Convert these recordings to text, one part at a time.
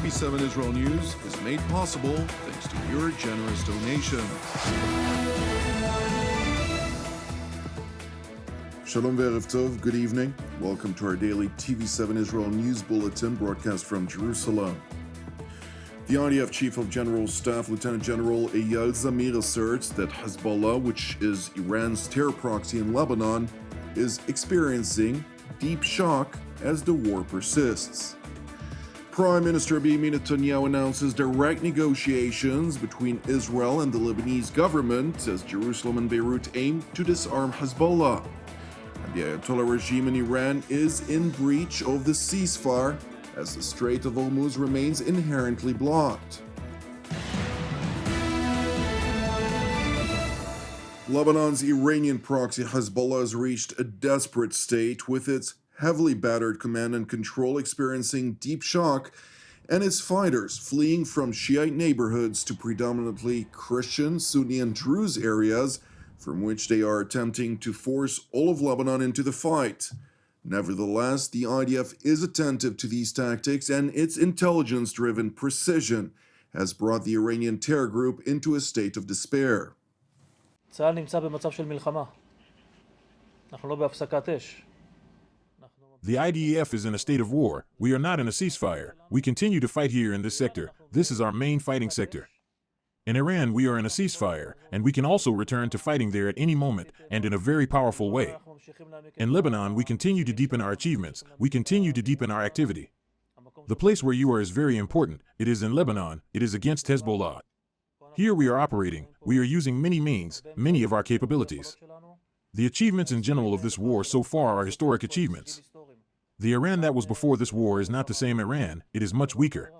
TV7 Israel News is made possible thanks to your generous donation. Shalom ve'erev tov, good evening. Welcome to our daily TV7 Israel News Bulletin broadcast from Jerusalem. The IDF Chief of Staff, Lieutenant General Eyal Zamir, asserts that Hezbollah, which is Iran's terror proxy in Lebanon, is experiencing deep shock as the war persists. Prime Minister Benjamin Netanyahu announces direct negotiations between Israel and the Lebanese government as Jerusalem and Beirut aim to disarm Hezbollah. And the Ayatollah regime in Iran is in breach of the ceasefire as the Strait of Hormuz remains inherently blocked. Lebanon's Iranian proxy Hezbollah has reached a desperate state, with its heavily battered command and control experiencing deep shock and its fighters fleeing from Shiite neighborhoods to predominantly Christian, Sunni, and Druze areas from which they are attempting to force all of Lebanon into the fight. Nevertheless, the IDF is attentive to these tactics, and its intelligence-driven precision has brought the Iranian terror group into a state of despair. צה"ל נמצא במצב של מלחמה. אנחנו לא בהפסקת אש. The IDF is in a state of war. We are not in a ceasefire. We continue to fight here in this sector. This is our main fighting sector. In Iran, we are in a ceasefire, and we can also return to fighting there at any moment and in a very powerful way. In Lebanon, we continue to deepen our achievements. We continue to deepen our activity. The place where you are is very important. It is in Lebanon. It is against Hezbollah. Here we are operating. We are using many means, many of our capabilities. The achievements in general of this war so far are historic achievements. The Iran that was before this war is not the same Iran. It is much weaker.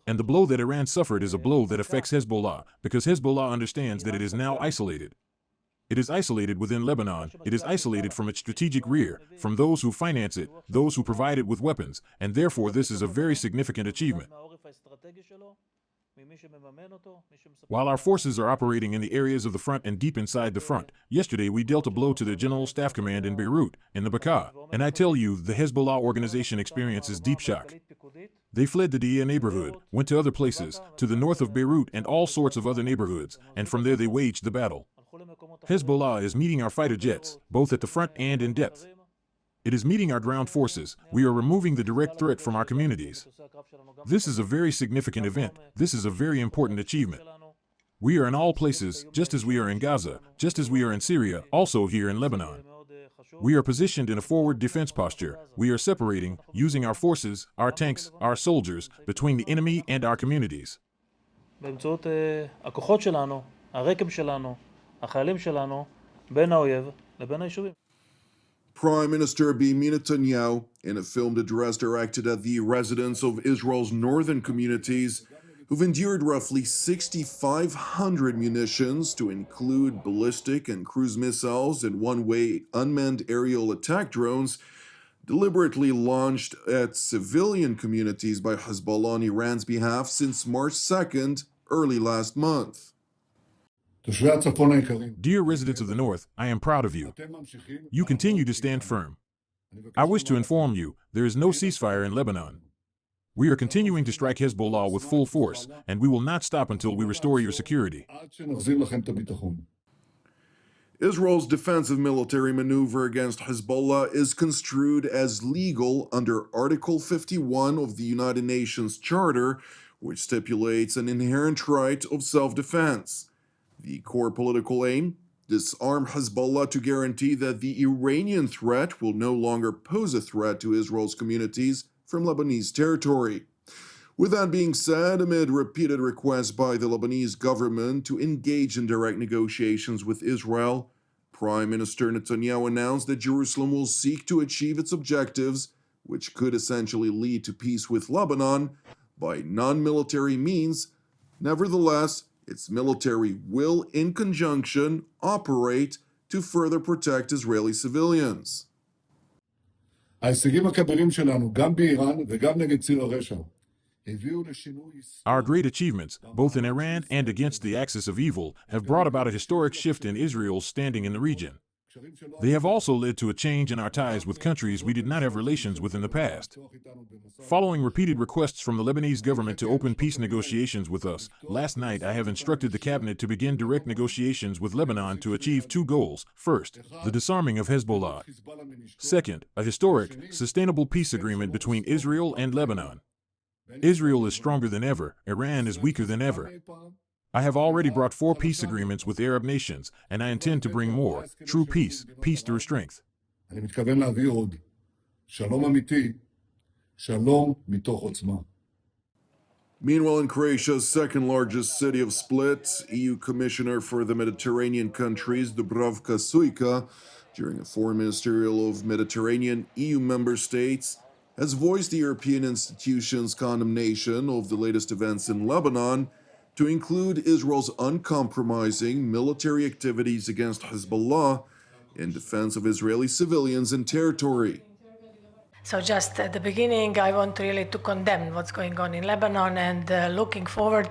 And the blow that Iran suffered is a blow that affects Hezbollah, because Hezbollah understands that it is now isolated. It is isolated within Lebanon. It is isolated from its strategic rear, from those who finance it, those who provide it with weapons, and therefore this is a very significant achievement. While our forces are operating in the areas of the front and deep inside the front, yesterday we dealt a blow to the General Staff Command in Beirut, in the Bekaa, and I tell you, the Hezbollah organization experiences deep shock. They fled the Dia neighborhood, went to other places, to the north of Beirut and all sorts of other neighborhoods, and from there they waged the battle. Hezbollah is meeting our fighter jets, both at the front and in depth. It is meeting our ground forces. We are removing the direct threat from our communities. This is a very significant event. This is a very important achievement. We are in all places, just as we are in Gaza, just as we are in Syria, also here in Lebanon. We are positioned in a forward defense posture. We are separating, using our forces, our tanks, our soldiers, between the enemy and our communities. באמצעות הכוחות שלנו, הרקם שלנו, החיילים שלנו, בין האויב לבין היישובים. Prime Minister Benjamin Netanyahu, in a filmed address directed at the residents of Israel's northern communities, who've endured roughly 6,500 munitions, to include ballistic and cruise missiles and one-way unmanned aerial attack drones, deliberately launched at civilian communities by Hezbollah on Iran's behalf since March 2nd, early last month. Dear residents of the North, I am proud of you. You continue to stand firm. I wish to inform you, there is no ceasefire in Lebanon. We are continuing to strike Hezbollah with full force, and we will not stop until we restore your security. Israel's defensive military maneuver against Hezbollah is construed as legal under Article 51 of the United Nations Charter, which stipulates an inherent right of self-defense. The core political aim: disarm Hezbollah to guarantee that the Iranian threat will no longer pose a threat to Israel's communities from Lebanese territory. With that being said, amid repeated requests by the Lebanese government to engage in direct negotiations with Israel, Prime Minister Netanyahu announced that Jerusalem will seek to achieve its objectives, which could essentially lead to peace with Lebanon, by non-military means. Nevertheless, its military will, in conjunction, operate to further protect Israeli civilians. Our great achievements, both in Iran and against the axis of evil, have brought about a historic shift in Israel's standing in the region. They have also led to a change in our ties with countries we did not have relations with in the past. Following repeated requests from the Lebanese government to open peace negotiations with us, last night I have instructed the cabinet to begin direct negotiations with Lebanon to achieve two goals. First, the disarming of Hezbollah. Second, a historic, sustainable peace agreement between Israel and Lebanon. Israel is stronger than ever, Iran is weaker than ever. I have already brought 4 peace agreements with Arab nations, and I intend to bring more. True peace, peace through strength. Meanwhile, in Croatia's second largest city of Split, EU Commissioner for the Mediterranean countries Dubravka Šuica, during a foreign ministerial of Mediterranean EU member states, has voiced the European institutions' condemnation of the latest events in Lebanon, to include Israel's uncompromising military activities against Hezbollah in defense of Israeli civilians and territory. So just at the beginning, I want really to condemn what's going on in Lebanon and looking forward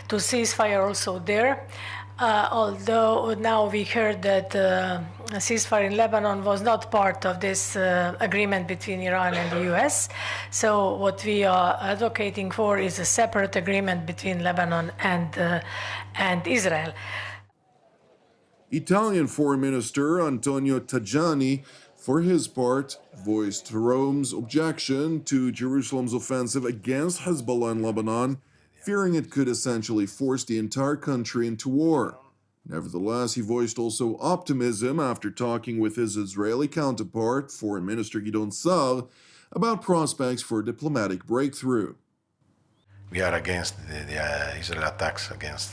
to ceasefire also there. Although now we heard that a ceasefire in Lebanon was not part of this agreement between Iran and the US. So what we are advocating for is a separate agreement between Lebanon and Israel. Italian Foreign Minister Antonio Tajani, for his part, voiced Rome's objection to Jerusalem's offensive against Hezbollah in Lebanon, fearing it could essentially force the entire country into war. Nevertheless, he voiced also optimism after talking with his Israeli counterpart, Foreign Minister Gideon Sa'ar, about prospects for diplomatic breakthrough. We are against the Israel attacks against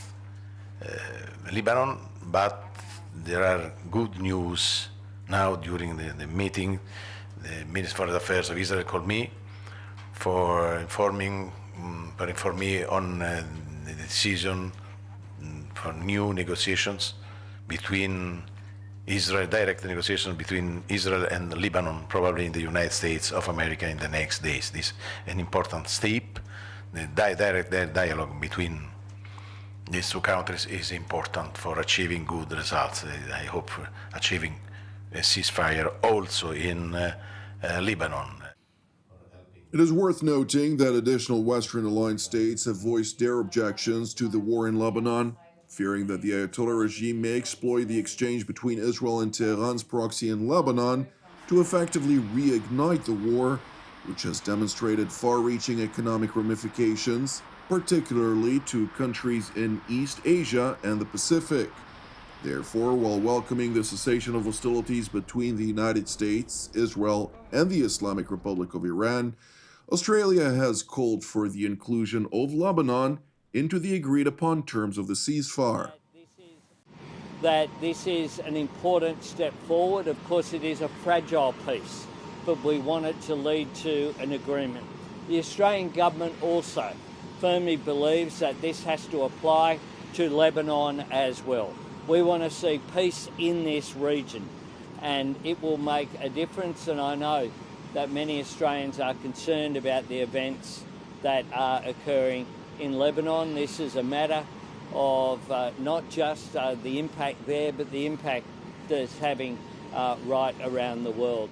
Lebanon, but there are good news now. During the meeting, the Minister for Foreign Affairs of Israel called me for informing me on the decision for new negotiations between Israel, direct negotiations between Israel and Lebanon, probably in the United States of America in the next days. This is an important step. The direct dialogue between these two countries is important for achieving good results. I hope for achieving a ceasefire also in Lebanon. It is worth noting that additional Western aligned states have voiced their objections to the war in Lebanon, fearing that the Ayatollah regime may exploit the exchange between Israel and Tehran's proxy in Lebanon to effectively reignite the war, which has demonstrated far-reaching economic ramifications, particularly to countries in East Asia and the Pacific. Therefore, while welcoming the cessation of hostilities between the United States, Israel, and the Islamic Republic of Iran, Australia has called for the inclusion of Lebanon into the agreed-upon terms of the ceasefire. That this is an important step forward. Of course, it is a fragile peace, but we want it to lead to an agreement. The Australian government also firmly believes that this has to apply to Lebanon as well. We want to see peace in this region, and it will make a difference, and I know that many Australians are concerned about the events that are occurring in Lebanon. This is a matter of not just the impact there, but the impact that it's having right around the world.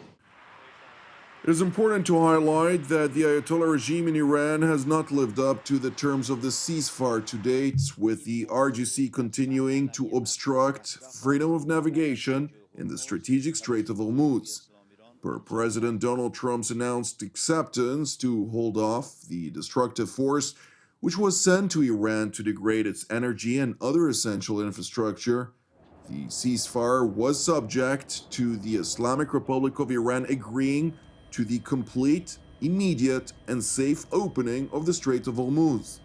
It is important to highlight that the Ayatollah regime in Iran has not lived up to the terms of the ceasefire to date, with the RGC continuing to obstruct freedom of navigation in the strategic Strait of Hormuz. Per President Donald Trump's announced acceptance to hold off the destructive force which was sent to Iran to degrade its energy and other essential infrastructure, the ceasefire was subject to the Islamic Republic of Iran agreeing to the complete, immediate, and safe opening of the Strait of Hormuz.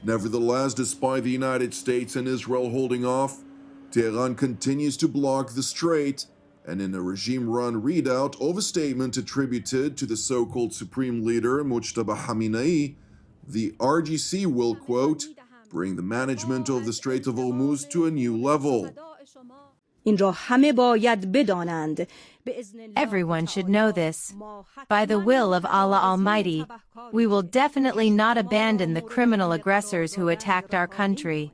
Nevertheless, despite the United States and Israel holding off, Tehran continues to block the strait, and in a regime-run readout of a statement attributed to the so-called Supreme Leader Mujtaba Khamenei, the RGC will, quote, bring the management of the Strait of Hormuz to a new level. Everyone should know this. By the will of Allah Almighty, we will definitely not abandon the criminal aggressors who attacked our country.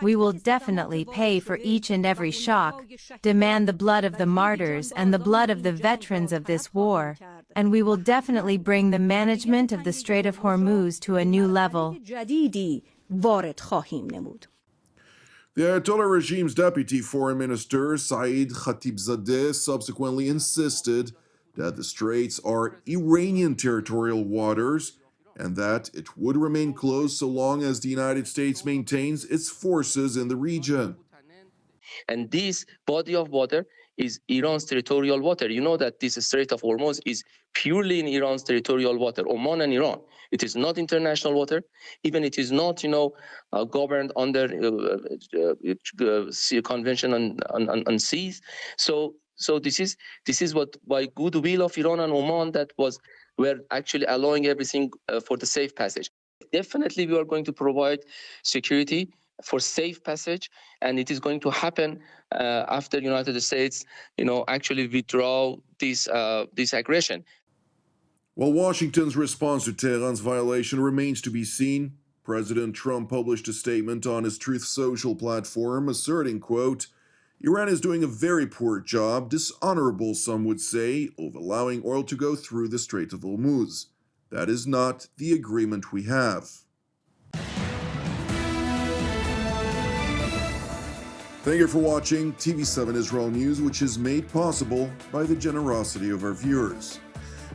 We will definitely pay for each and every shock, demand the blood of the martyrs and the blood of the veterans of this war, and we will definitely bring the management of the Strait of Hormuz to a new level. The Ayatollah regime's deputy foreign minister, Saeed Khatibzadeh, subsequently insisted that the straits are Iranian territorial waters and that it would remain closed so long as the United States maintains its forces in the region. And this body of water is Iran's territorial water. You know that this Strait of Hormuz is purely in Iran's territorial water, Oman and Iran. It is not international water. Even it is not, governed under Convention on Seas. So this is what, by goodwill of Iran and Oman, we're actually allowing everything for the safe passage. Definitely, we are going to provide security for safe passage, and it is going to happen after the United States, actually withdraw this aggression. While Washington's response to Tehran's violation remains to be seen, President Trump published a statement on his Truth Social platform asserting, quote, "Iran is doing a very poor job, dishonorable some would say, of allowing oil to go through the Strait of Hormuz. That is not the agreement we have." Thank you for watching TV7 Israel News, which is made possible by the generosity of our viewers.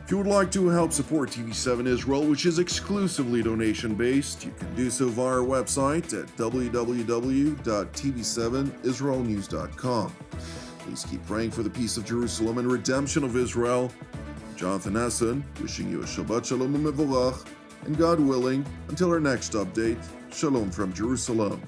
If you would like to help support TV7 Israel, which is exclusively donation-based, you can do so via our website at www.tv7israelnews.com. Please keep praying for the peace of Jerusalem and redemption of Israel. Jonathan Essen, wishing you a Shabbat Shalom u'Mevorach, and God willing, until our next update, Shalom from Jerusalem.